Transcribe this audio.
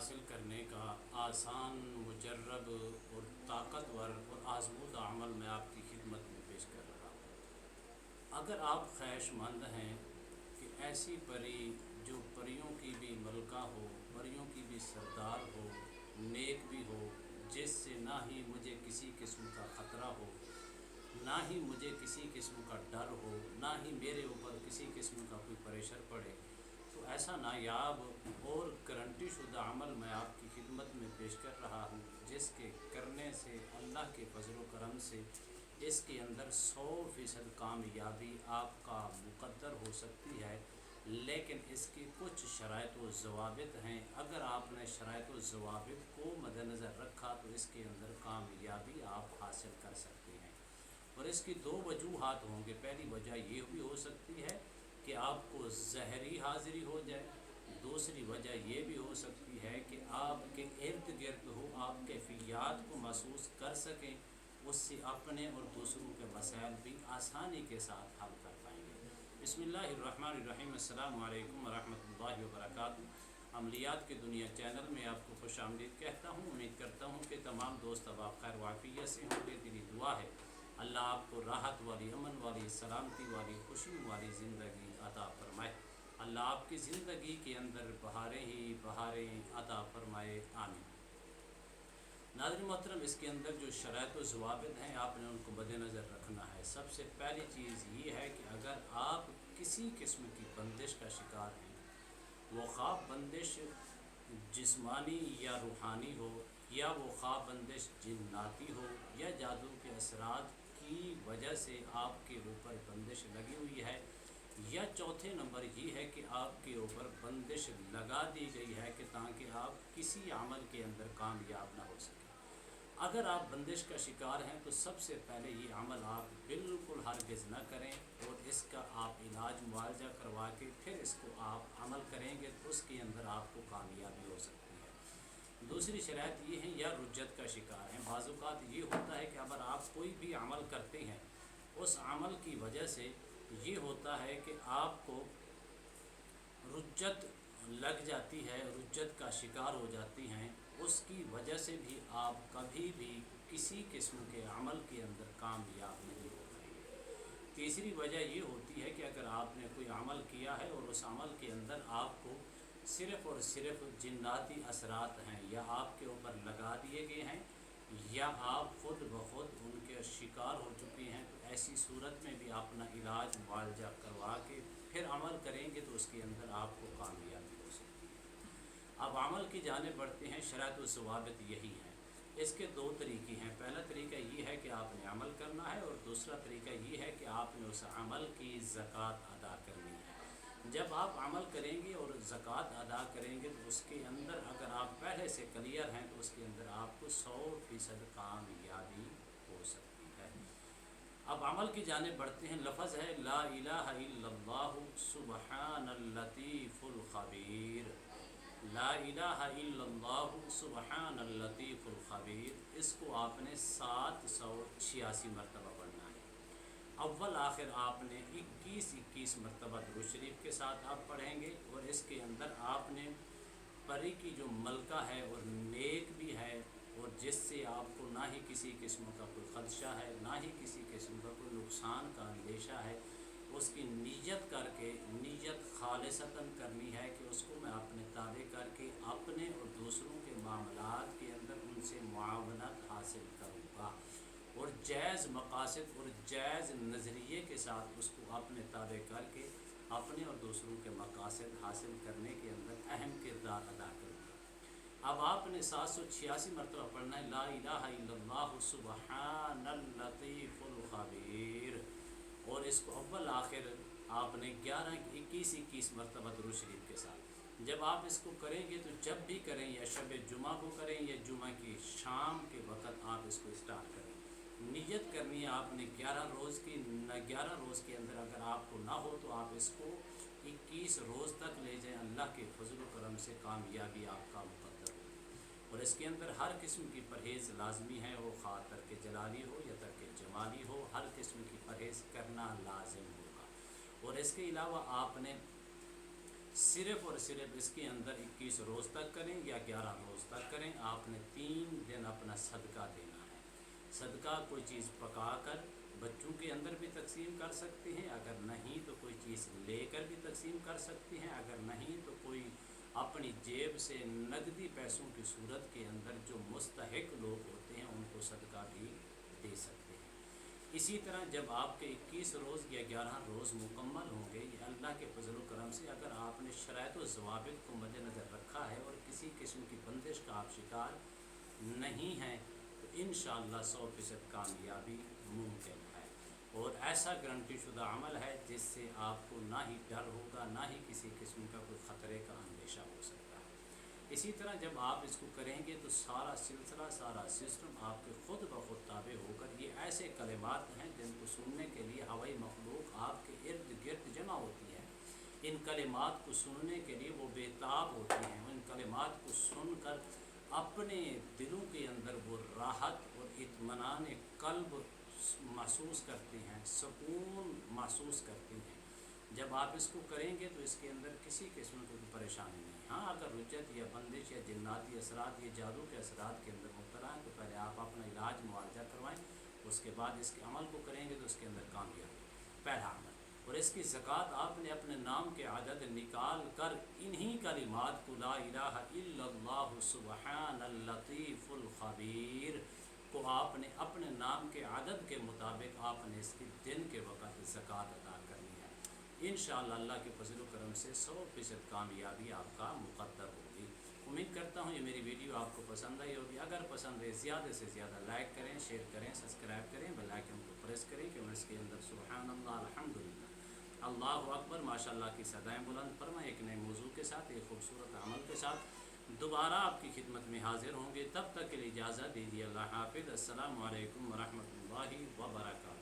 हासिल करने का आसान, मुजर्रब और ताकतवर और आज़मूदा अमल मैं आपकी खिदमत में पेश कर रहा हूँ। अगर आप ख्वाहिशमंद हैं कि ऐसी परी जो परियों की भी मलका हो, परियों की भी सरदार हो, नेक भी हो, जिससे ना ही मुझे किसी किस्म का ख़तरा हो, ना ही मुझे किसी किस्म का डर हो, ना ही मेरे ऊपर किसी किस्म का कोई प्रेशर पड़े, तो ऐसा नायाब और गारंटी शुदा अमल मैं आपकी खिदमत में पेश कर रहा हूँ, जिसके करने से अल्लाह के फजल व करम से इसके अंदर 100% कामयाबी आपका मुकद्दर हो सकती है। लेकिन इसकी कुछ शराइत व ज़वाबित हैं। अगर आपने शराइत व ज़वाबित को मद्देनज़र रखा तो इसके अंदर कामयाबी आप हासिल कर सकते हैं। और इसकी दो वजूहात होंगे। पहली वजह ये भी हो सकती है कि आपको ज़हरी हाज़िरी हो जाए। दूसरी वजह ये भी हो सकती है कि आपके इर्द गिर्द हो, आप कैफियत को महसूस कर सकें, उससे अपने और दूसरों के मसाइल भी आसानी के साथ हल कर पाएंगे। बिस्मिल्लाहिर्रहमानिर्रहीम। अस्सलामु अलैकुम वरहमतुल्लाहि वबरकातुहू। अमलियात की दुनिया चैनल में आपको खुशामदीद कहता हूँ। उम्मीद करता हूँ कि तमाम दोस्त अब आप खैर वाफ़ियत से होंगे। दिली दुआ है अल्लाह आपको राहत वाली, अमन वाली, सलामती वाली, खुशी वाली ज़िंदगी अता फ़रमाए। अल्लाह आपकी ज़िंदगी के अंदर बहारें ही बहारें अता फ़रमाए, आमीन। नाज़रीन मोहतरम, इसके अंदर जो शराइत व ज़वाबित हैं आपने उनको मद्देनज़र रखना है। सबसे पहली चीज़ ये है कि अगर आप किसी किस्म की बंदिश का शिकार हैं, वो ख़्वाब बंदिश जिस्मानी या रूहानी हो, या वो ख़्वाब बंदिश जिन्नाती हो, या जादू के असरात की वजह से आपके ऊपर बंदिश लगी हुई है, या चौथे नंबर ये है कि आपके ऊपर बंदिश लगा दी गई है कि ताकि आप किसी अमल के अंदर कामयाब ना हो सकें। अगर आप बंदिश का शिकार हैं तो सबसे पहले ये अमल आप बिल्कुल हरगिज़ न करें, और इसका आप इलाज मुआवजा करवा के फिर इसको आप अमल करेंगे तो उसके अंदर आपको कामयाबी हो सकती है। दूसरी शराइत ये है या रुज्जत का शिकार हैं। बाज़ औक़ात ये होता है कि अगर आप कोई भी अमल करते हैं, उस अमल की वजह से ये होता है कि आपको रुज्जत लग जाती है, रुज्जत का शिकार हो जाती हैं। उसकी वजह से भी आप कभी भी किसी किस्म के अमल के अंदर कामयाब नहीं हो पाएंगे। तीसरी वजह ये होती है कि अगर आपने कोई अमल किया है और उस अमल के अंदर आपको सिर्फ़ और सिर्फ जिन्नाती असरात हैं, या आपके ऊपर लगा दिए गए हैं, या आप ख़ुद ब खुद उनके शिकार हो चुके हैं, तो ऐसी सूरत में भी अपना इलाज मुआवजा करवा के फिर अमल करेंगे तो उसके अंदर आपको कामयाबी हो सकती है। अब अमल की जानिब बढ़ते हैं। शराइत व ज़वाबित यही हैं। इसके दो तरीक़े हैं। पहला तरीका ये है कि आपने अमल करना है, और दूसरा तरीका ये है कि आपने उस अमल की ज़कात अदा करनी है। जब आप अमल करेंगे और ज़कात अदा करेंगे तो उसके अंदर अगर आप पहले से क्लियर हैं तो उसके अंदर आपको 100% कामयाबी हो सकती है। अब अमल की जानिब बढ़ते हैं। लफ्ज़ है ला इलाहा इल्लल्लाहु सुब्हानल लतीफ़ुल ख़बीर। ला इलाहा इल्लल्लाहु सुब्हानल लतीफ़ुल ख़बीर। इसको आपने 786 मरतबा पढ़ना है। अव्वल आखिर आपने 21 मरतबा दुरूद शरीफ के साथ आप पढ़ेंगे, और इसके अंदर आपने परी की जो मलका है और नेक भी है, और जिससे आपको ना ही किसी किस्म का कोई ख़दशा है, ना ही किसी किस्म का कोई नुकसान का अंदेशा है, उसकी नीयत करके, नीयत खालिसतन करनी है कि उसको मैं अपने ताबे करके अपने और दूसरों के मामलात के अंदर उनसे मुआवनत हासिल करूँगा, और जायज़ मकासद और जायज़ नज़रिए के साथ उसको अपने ताबे करके अपने और दूसरों के मकासद हासिल करने के अंदर अहम किरदार अदा करूँगा। अब आपने 786 मरतबा पढ़ना है ला इलाहा इल्लल्लाहु सुब्हानल लतीफ़ुल ख़बीर, और इसको अव्वल आखिर आपने 21 मरतबा दुरूद शरीफ के साथ जब आप इसको करेंगे, तो जब भी करें, या शब जुमा को करें या जुमा की शाम के वक़्त आप इसको स्टार्ट करें, नियत करनी है आपने 11 रोज़ की। 11 रोज़ के अंदर अगर आपको ना हो तो आप इसको 21 रोज़ तक ले जाएं। अल्लाह के फजल करम से कामयाबी आपका मुकद्दर होगी। और इसके अंदर हर किस्म की परहेज़ लाजमी है, वो खा तर्क जलाली हो या तर्क जमाली हो, हर किस्म की परहेज़ करना लाजिम होगा। और इसके अलावा आपने صرف اور صرف اس کے اندر 21 روز تک کریں یا 11 روز تک کریں، آپ نے 3 دن اپنا صدقہ دینا ہے۔ صدقہ کوئی چیز پکا کر بچوں کے اندر بھی تقسیم کر سکتے ہیں، اگر نہیں تو کوئی چیز لے کر بھی تقسیم کر سکتے ہیں، اگر نہیں تو کوئی اپنی جیب سے نقدی پیسوں کی صورت کے اندر جو مستحق لوگ ہوتے ہیں ان کو صدقہ بھی دے سکتے ہیں۔ اسی طرح جب آپ کے 21 روز یا 11 روز مکمل ہوں گے، یہ اللہ کے فضل و کرم سے اگر آپ نے شرائط و ضوابط کو مد نظر رکھا ہے اور کسی قسم کی بندش کا آپ شکار نہیں ہیں، تو انشاءاللہ 100% کامیابی ممکن ہے، اور ایسا گارنٹی شدہ عمل ہے جس سے آپ کو نہ ہی ڈر ہوگا، نہ ہی کسی قسم کا کوئی خطرے کا اندیشہ ہو سکتا ہے۔ اسی طرح جب آپ اس کو کریں گے تو سارا سلسلہ، سارا سسٹم آپ کے خود بخود تابع ہو کر، یہ ایسے کلمات ہیں جن کو سننے کے لیے ہوائی مخلوق آپ کے ارد گرد جمع ہوتی ہے۔ ان کلمات کو سننے کے لیے وہ بے تاب ہوتی ہیں، ان کلمات کو سن کر اپنے دلوں کے اندر وہ راحت اور اطمینان قلب محسوس کرتے ہیں، سکون محسوس کرتے ہیں۔ جب آپ اس کو کریں گے تو اس کے اندر کسی قسم کی پریشانی نہیں۔ ہاں اگر رجت یا بندش یا جناتی اثرات یا جادو کے اثرات کے اندر مبتلا ہیں تو پہلے آپ اپنا علاج معالجہ کروائیں، اس کے بعد اس کے عمل کو کریں گے تو اس کے اندر کامیابی پہلا عمل۔ اور اس کی زکوٰۃ آپ نے اپنے نام کے عدد نکال کر انہی کلمات کو لا الہ الا اللہ سبحان اللطیف الخبیر کو آپ نے اپنے نام کے عدد کے مطابق آپ نے اس کے دن کے وقت زکوٰۃ ادا کرنی ہے۔ انشاءاللہ اللہ کے فضل و کرم سے 100% کامیابی آپ کا مقدر ہوگی۔ امید کرتا ہوں یہ میری ویڈیو آپ کو پسند آئی ہوگی۔ اگر پسند ہے زیادہ سے زیادہ لائک کریں، شیئر کریں، سبسکرائب کریں، بیل آئیکن کو پریس کریں کہ اس کے اندر سبحان اللہ، الحمدللہ، اللہ اکبر، ماشاءاللہ کی صدائیں بلند فرمائیں۔ ایک نئے موضوع کے ساتھ، ایک خوبصورت عمل کے ساتھ دوبارہ آپ کی خدمت میں حاضر ہوں گے۔ تب تک کے لیے اجازت دیجیے، اللہ حافظ، السلام علیکم ورحمۃ اللہ وبرکاتہ۔